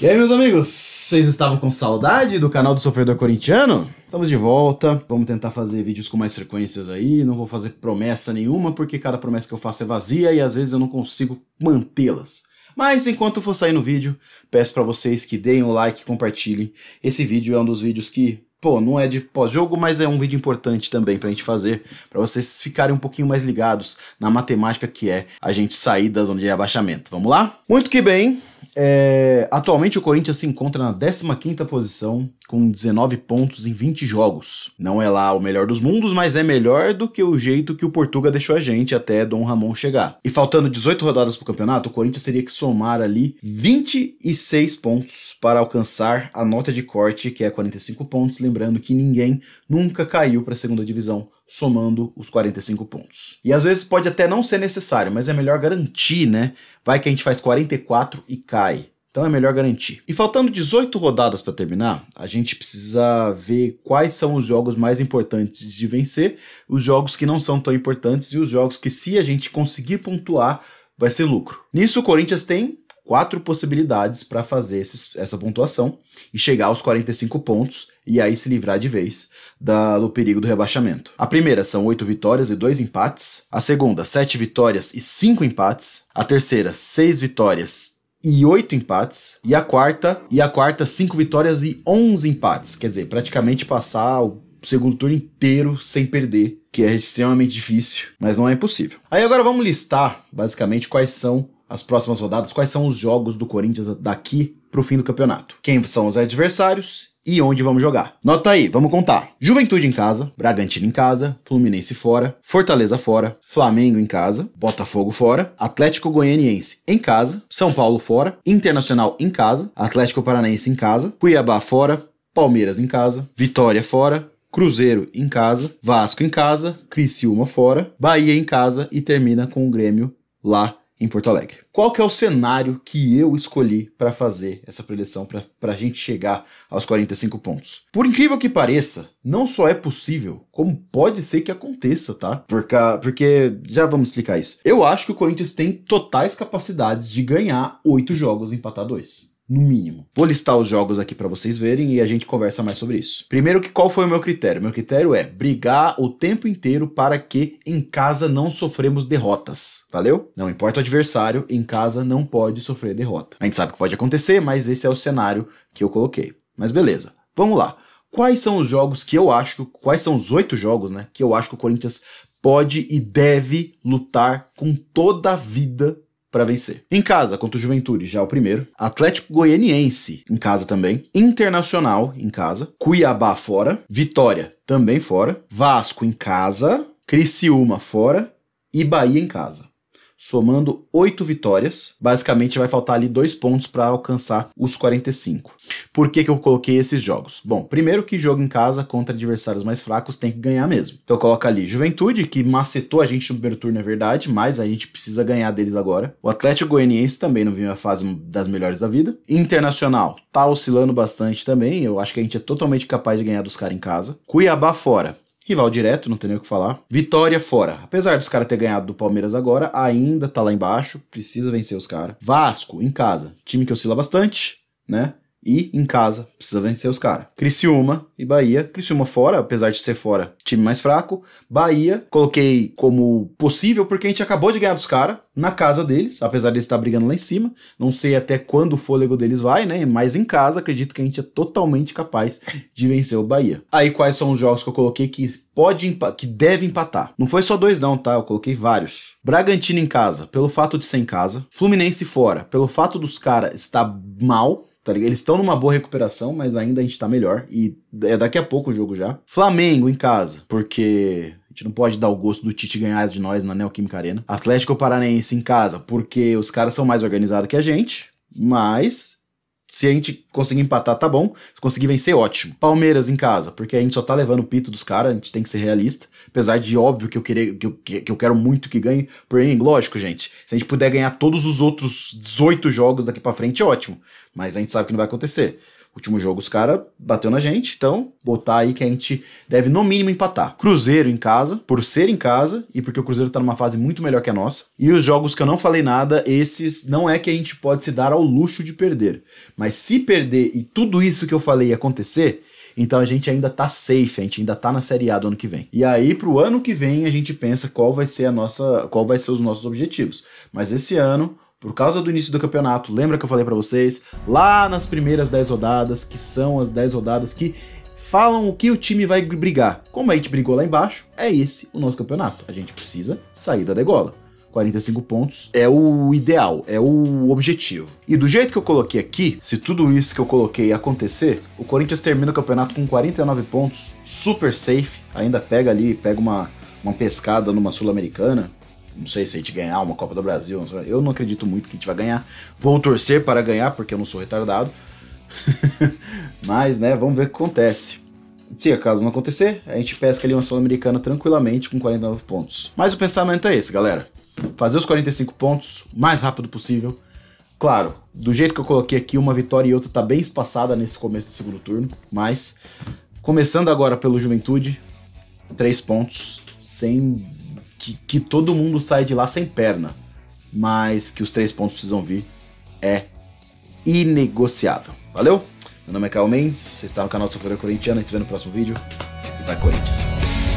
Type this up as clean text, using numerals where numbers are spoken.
E aí, meus amigos, vocês estavam com saudade do canal do Sofredor Corintiano? Estamos de volta, vamos tentar fazer vídeos com mais frequências aí, não vou fazer promessa nenhuma, porque cada promessa que eu faço é vazia e às vezes eu não consigo mantê-las. Mas enquanto for sair no vídeo, peço pra vocês que deem o like e compartilhem. Esse vídeo é um dos vídeos que, não é de pós-jogo, mas é um vídeo importante também pra gente fazer, pra vocês ficarem um pouquinho mais ligados na matemática que é a gente sair da zona de rebaixamento. Vamos lá? Muito que bem. Atualmente o Corinthians se encontra na 15ª posição com 19 pontos em 20 jogos. Não é lá o melhor dos mundos, mas é melhor do que o jeito que o Portuga deixou a gente até Dom Ramon chegar. E faltando 18 rodadas pro campeonato, o Corinthians teria que somar ali 26 pontos para alcançar a nota de corte, que é 45 pontos, lembrando que ninguém nunca caiu para a segunda divisão somando os 45 pontos. E às vezes pode até não ser necessário, mas é melhor garantir, né? Vai que a gente faz 44 e cai. Então é melhor garantir. E faltando 18 rodadas para terminar, a gente precisa ver quais são os jogos mais importantes de vencer, os jogos que não são tão importantes e os jogos que, se a gente conseguir pontuar, vai ser lucro. Nisso o Corinthians tem 4 possibilidades para fazer essa pontuação e chegar aos 45 pontos e aí se livrar de vez do perigo do rebaixamento. A primeira são 8 vitórias e 2 empates. A segunda, 7 vitórias e 5 empates. A terceira, 6 vitórias e 8 empates. E a quarta, 5 vitórias e 11 empates. Quer dizer, praticamente passar o segundo turno inteiro sem perder, que é extremamente difícil, mas não é impossível. Aí agora vamos listar, basicamente, quais são as próximas rodadas, quais são os jogos do Corinthians daqui pro fim do campeonato. Quem são os adversários e onde vamos jogar. Nota aí, vamos contar. Juventude em casa, Bragantino em casa, Fluminense fora, Fortaleza fora, Flamengo em casa, Botafogo fora, Atlético Goianiense em casa, São Paulo fora, Internacional em casa, Atlético Paranaense em casa, Cuiabá fora, Palmeiras em casa, Vitória fora, Cruzeiro em casa, Vasco em casa, Criciúma fora, Bahia em casa e termina com o Grêmio lá em Porto Alegre. Qual que é o cenário que eu escolhi para fazer essa preleção, para a gente chegar aos 45 pontos? Por incrível que pareça, não só é possível, como pode ser que aconteça, tá? Porque já vamos explicar isso. Eu acho que o Corinthians tem totais capacidades de ganhar 8 jogos e empatar 2. No mínimo. Vou listar os jogos aqui para vocês verem e a gente conversa mais sobre isso. Primeiro, qual foi o meu critério? Meu critério é brigar o tempo inteiro para que em casa não sofremos derrotas. Valeu? Não importa o adversário, em casa não pode sofrer derrota. A gente sabe que pode acontecer, mas esse é o cenário que eu coloquei. Mas beleza, vamos lá. Quais são os jogos que eu acho, quais são os 8 jogos, né, que eu acho que o Corinthians pode e deve lutar com toda a vida para vencer? Em casa, contra o Juventude, já o primeiro. Atlético Goianiense, em casa também. Internacional, em casa. Cuiabá fora. Vitória, também fora. Vasco, em casa. Criciúma, fora. E Bahia, em casa. Somando 8 vitórias, basicamente vai faltar ali 2 pontos para alcançar os 45. Por que eu coloquei esses jogos? Bom, primeiro que jogo em casa contra adversários mais fracos tem que ganhar mesmo. Então coloca ali Juventude, que macetou a gente no primeiro turno, é verdade, mas a gente precisa ganhar deles agora. O Atlético Goianiense também não viu a fase das melhores da vida. Internacional tá oscilando bastante também, eu acho que a gente é totalmente capaz de ganhar dos caras em casa. Cuiabá fora. Rival direto, não tem nem o que falar. Vitória fora. Apesar dos caras ter ganhado do Palmeiras agora, ainda tá lá embaixo. Precisa vencer os caras. Vasco, em casa. Time que oscila bastante, né? E em casa, precisa vencer os caras. Criciúma e Bahia. Criciúma fora, apesar de ser fora, time mais fraco. Bahia, coloquei como possível porque a gente acabou de ganhar dos caras na casa deles, apesar de eles estar brigando lá em cima. Não sei até quando o fôlego deles vai, né? Mas em casa, acredito que a gente é totalmente capaz de vencer o Bahia. Aí, quais são os jogos que eu coloquei que deve empatar? Não foi só 2 não, tá? Eu coloquei vários. Bragantino em casa, pelo fato de ser em casa. Fluminense fora, pelo fato dos caras estar mal. Tá ligado? Eles estão numa boa recuperação, mas ainda a gente tá melhor. E é daqui a pouco o jogo já. Flamengo em casa, porque a gente não pode dar o gosto do Tite ganhar de nós na Neoquímica Arena. Atlético Paranaense em casa, porque os caras são mais organizados que a gente. Mas se a gente conseguir empatar, tá bom. Se conseguir vencer, ótimo. Palmeiras em casa, porque a gente só tá levando o pito dos caras, a gente tem que ser realista. Apesar de, óbvio, que eu quero muito que ganhe. Porém, lógico, gente, se a gente puder ganhar todos os outros 18 jogos daqui pra frente, é ótimo. Mas a gente sabe que não vai acontecer. Último jogo os caras bateu na gente, então botar aí que a gente deve no mínimo empatar. Cruzeiro em casa, por ser em casa e porque o Cruzeiro tá numa fase muito melhor que a nossa. E os jogos que eu não falei nada, esses não é que a gente pode se dar ao luxo de perder. Mas se perder e tudo isso que eu falei acontecer, então a gente ainda tá safe, a gente ainda tá na Série A do ano que vem. E aí pro ano que vem a gente pensa qual vai ser os nossos objetivos. Mas esse ano, por causa do início do campeonato, lembra que eu falei pra vocês, lá nas primeiras 10 rodadas, que são as 10 rodadas que falam o que o time vai brigar. Como a gente brigou lá embaixo, é esse o nosso campeonato. A gente precisa sair da degola. 45 pontos é o ideal, é o objetivo. E do jeito que eu coloquei aqui, se tudo isso que eu coloquei acontecer, o Corinthians termina o campeonato com 49 pontos, super safe, ainda pega uma pescada numa Sul-Americana. Não sei se a gente ganhar uma Copa do Brasil, eu não acredito muito que a gente vai ganhar. Vou torcer para ganhar, porque eu não sou retardado. Mas, né, vamos ver o que acontece. Se acaso não acontecer, a gente pesca ali uma Sul-Americana tranquilamente com 49 pontos. Mas o pensamento é esse, galera. Fazer os 45 pontos o mais rápido possível. Claro, do jeito que eu coloquei aqui, uma vitória e outra tá bem espaçada nesse começo do segundo turno. Mas, começando agora pelo Juventude, 3 pontos, sem que todo mundo sai de lá sem perna. Mas que os 3 pontos precisam vir é inegociável. Valeu? Meu nome é Caio Mendes, você está no canal do Sofredor Corintiano, a gente se vê no próximo vídeo. E vai Corinthians!